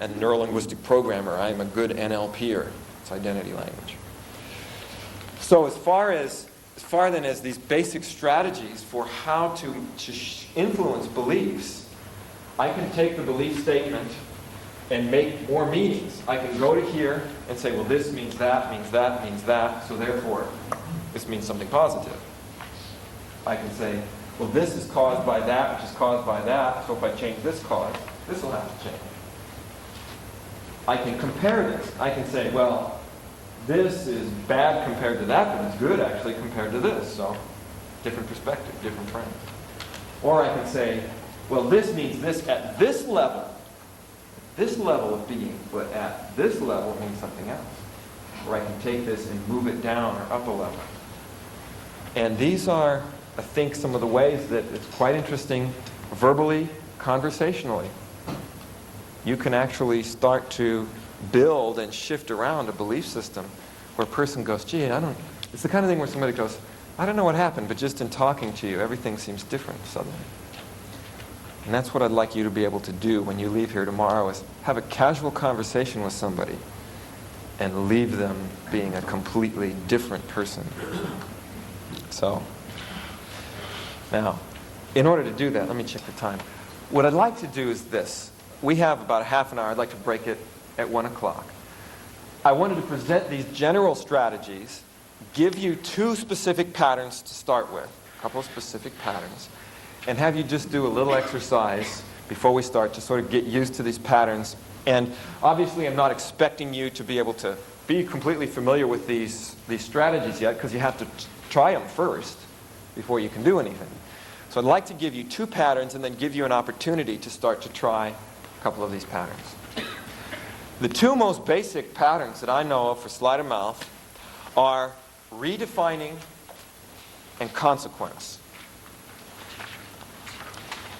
a neurolinguistic programmer. I am a good NLPer. It's identity language. So as far then as these basic strategies for how to influence beliefs, I can take the belief statement and make more meanings. I can go to here and say, well, this means that, means that, means that, so therefore this means something positive. I can say, well, this is caused by that, which is caused by that, so if I change this cause, this will have to change. I can compare this. I can say, well, this is bad compared to that, but it's good actually compared to this. So, different perspective, different trend. Or I can say, well, this means this at this level of being, but at this level it means something else. Or I can take this and move it down or up a level. And these are, I think, some of the ways that it's quite interesting verbally, conversationally. You can actually start to build and shift around a belief system where a person goes, gee, it's the kind of thing where somebody goes, I don't know what happened, but just in talking to you, everything seems different suddenly. And that's what I'd like you to be able to do when you leave here tomorrow, is have a casual conversation with somebody and leave them being a completely different person. So, now, in order to do that, let me check the time. What I'd like to do is this. We have about a half an hour. I'd like to break it at 1 o'clock. I wanted to present these general strategies, give you 2 specific patterns to start with, a couple of specific patterns, and have you just do a little exercise before we start to sort of get used to these patterns. And obviously I'm not expecting you to be able to be completely familiar with these strategies yet, because you have to try them first before you can do anything. So I'd like to give you 2 patterns and then give you an opportunity to start to try a couple of these patterns. The 2 most basic patterns that I know of for sleight of mouth are redefining and consequence.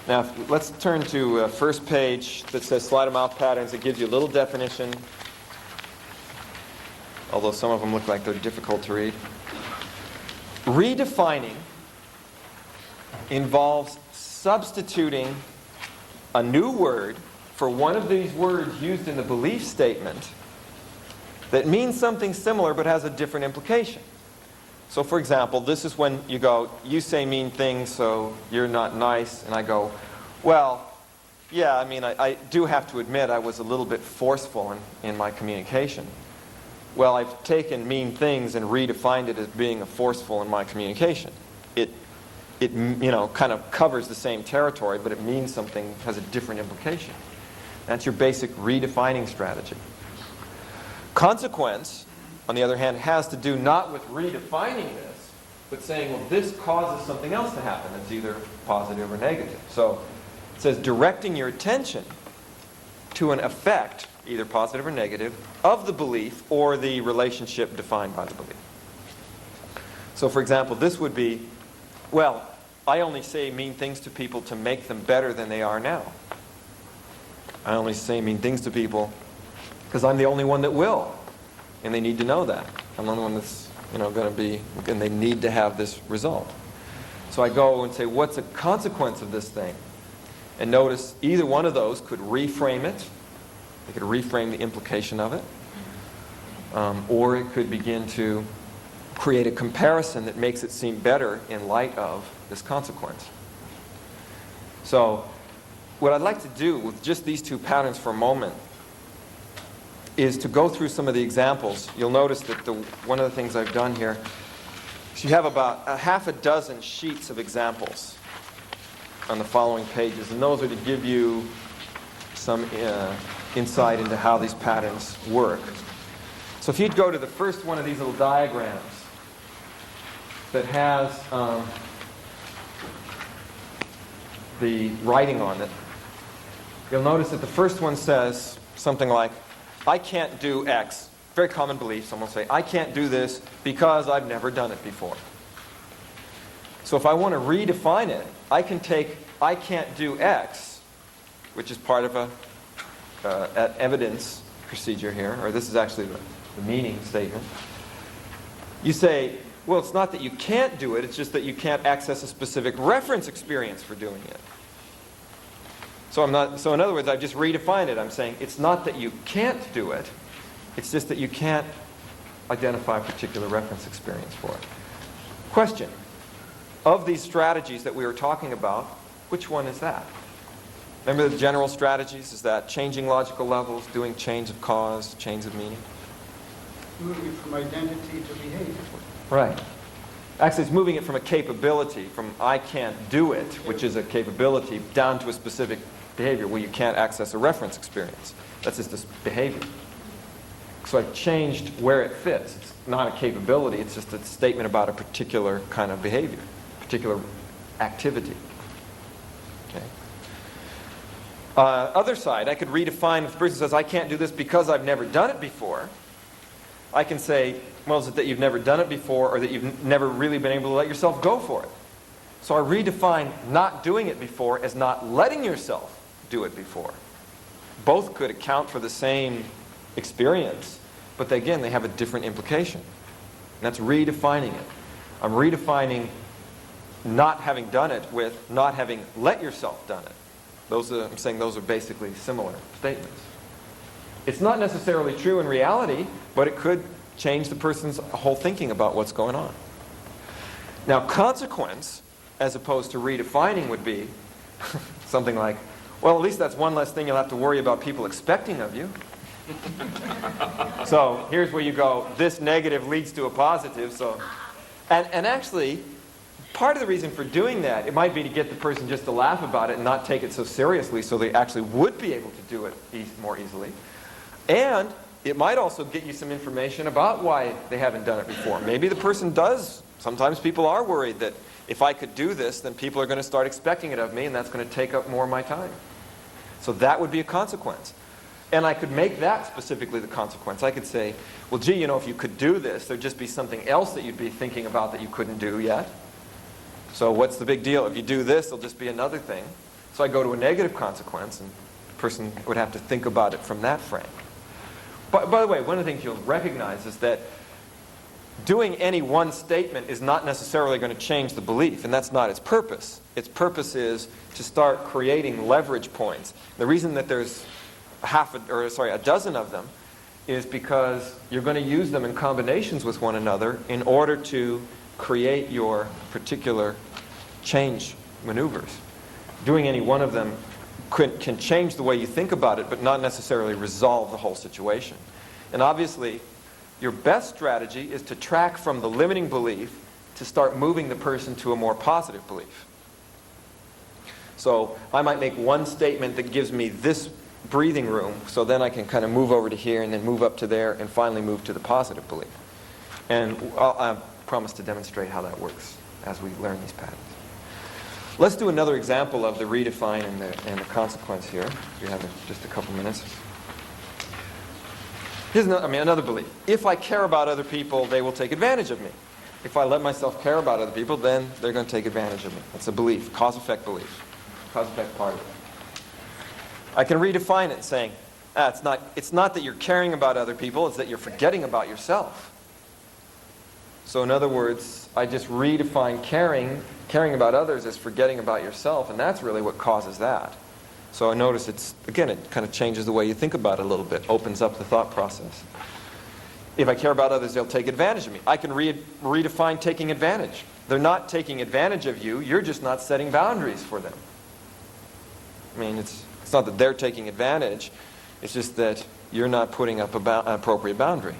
Now, let's turn to first page that says sleight of mouth patterns. It gives you a little definition, although some of them look like they're difficult to read. Redefining involves substituting a new word for one of these words used in the belief statement that means something similar but has a different implication. So for example, this is when you go, you say mean things, so you're not nice, and I go, well, yeah, I mean, I do have to admit I was a little bit forceful in my communication. Well, I've taken mean things and redefined it as being forceful in my communication. It kind of covers the same territory, but it means something, has a different implication. That's your basic redefining strategy. Consequence, on the other hand, has to do not with redefining this, but saying, well, this causes something else to happen that's either positive or negative. So it says directing your attention to an effect, either positive or negative, of the belief or the relationship defined by the belief. So for example, this would be, well, I only say mean things to people to make them better than they are now. I only say mean things to people because I'm the only one that will. And they need to know that. I'm the only one that's going to be, and they need to have this result. So I go and say, what's a consequence of this thing? And notice either one of those could reframe it. They could reframe the implication of it. Or it could begin to create a comparison that makes it seem better in light of this consequence. So what I'd like to do with just these 2 patterns for a moment is to go through some of the examples. You'll notice that one of the things I've done here is you have about a half a dozen sheets of examples on the following pages, and those are to give you some insight into how these patterns work. So if you'd go to the first one of these little diagrams that has the writing on it, you'll notice that the first one says something like, I can't do X. Very common belief. Someone will say, I can't do this because I've never done it before. So if I want to redefine it, I can take I can't do X, which is part of an evidence procedure here, or this is actually the meaning statement. You say, well, it's not that you can't do it, it's just that you can't access a specific reference experience for doing it. So in other words, I've just redefined it. I'm saying it's not that you can't do it, it's just that you can't identify a particular reference experience for it. Question: of these strategies that we were talking about, which one is that? Remember the general strategies? Is that changing logical levels, doing chains of cause, chains of meaning? Moving from identity to behavior. Right. Actually, it's moving it from a capability, from I can't do it, which is a capability, down to a specific behavior where you can't access a reference experience. That's just this behavior. So I've changed where it fits. It's not a capability, it's just a statement about a particular kind of behavior, particular activity. Okay. Other side, I could redefine, if the person says, I can't do this because I've never done it before, I can say, well, is it that you've never done it before, or that you've never really been able to let yourself go for it? So I redefine not doing it before as not letting yourself do it before. Both could account for the same experience, but again, they have a different implication. And that's redefining it. I'm redefining not having done it with not having let yourself done it. I'm saying those are basically similar statements. It's not necessarily true in reality, but it could change the person's whole thinking about what's going on. Now, consequence, as opposed to redefining, would be something like, well, at least that's one less thing you'll have to worry about people expecting of you. So here's where you go, this negative leads to a positive. So, and actually, part of the reason for doing that, it might be to get the person just to laugh about it and not take it so seriously, so they actually would be able to do it more easily. And it might also get you some information about why they haven't done it before. Maybe the person does. Sometimes people are worried that if I could do this, then people are going to start expecting it of me, and that's going to take up more of my time. So that would be a consequence. And I could make that specifically the consequence. I could say, well, gee, if you could do this, there'd just be something else that you'd be thinking about that you couldn't do yet. So what's the big deal? If you do this, there'll just be another thing. So I go to a negative consequence, and the person would have to think about it from that frame. By the way, one of the things you'll recognize is that doing any one statement is not necessarily going to change the belief, and that's not its purpose. Its purpose is to start creating leverage points. The reason that there's a dozen of them is because you're going to use them in combinations with one another in order to create your particular change maneuvers. Doing any one of them can change the way you think about it, but not necessarily resolve the whole situation. And obviously, your best strategy is to track from the limiting belief to start moving the person to a more positive belief. So I might make one statement that gives me this breathing room, so then I can kind of move over to here and then move up to there and finally move to the positive belief. And I promise to demonstrate how that works as we learn these patterns. Let's do another example of the redefine and the consequence here. If you have just a couple minutes. Here's another belief. If I care about other people, they will take advantage of me. If I let myself care about other people, then they're going to take advantage of me. That's a belief, cause-effect belief. Cause-effect part of it. I can redefine it saying, it's not that you're caring about other people, it's that you're forgetting about yourself. So in other words, I just redefine caring about others as forgetting about yourself, and that's really what causes that. So I notice it kind of changes the way you think about it a little bit, opens up the thought process. If I care about others, they'll take advantage of me. I can redefine taking advantage. They're not taking advantage of you, you're just not setting boundaries for them. I mean, it's not that they're taking advantage, it's just that you're not putting up an appropriate boundary.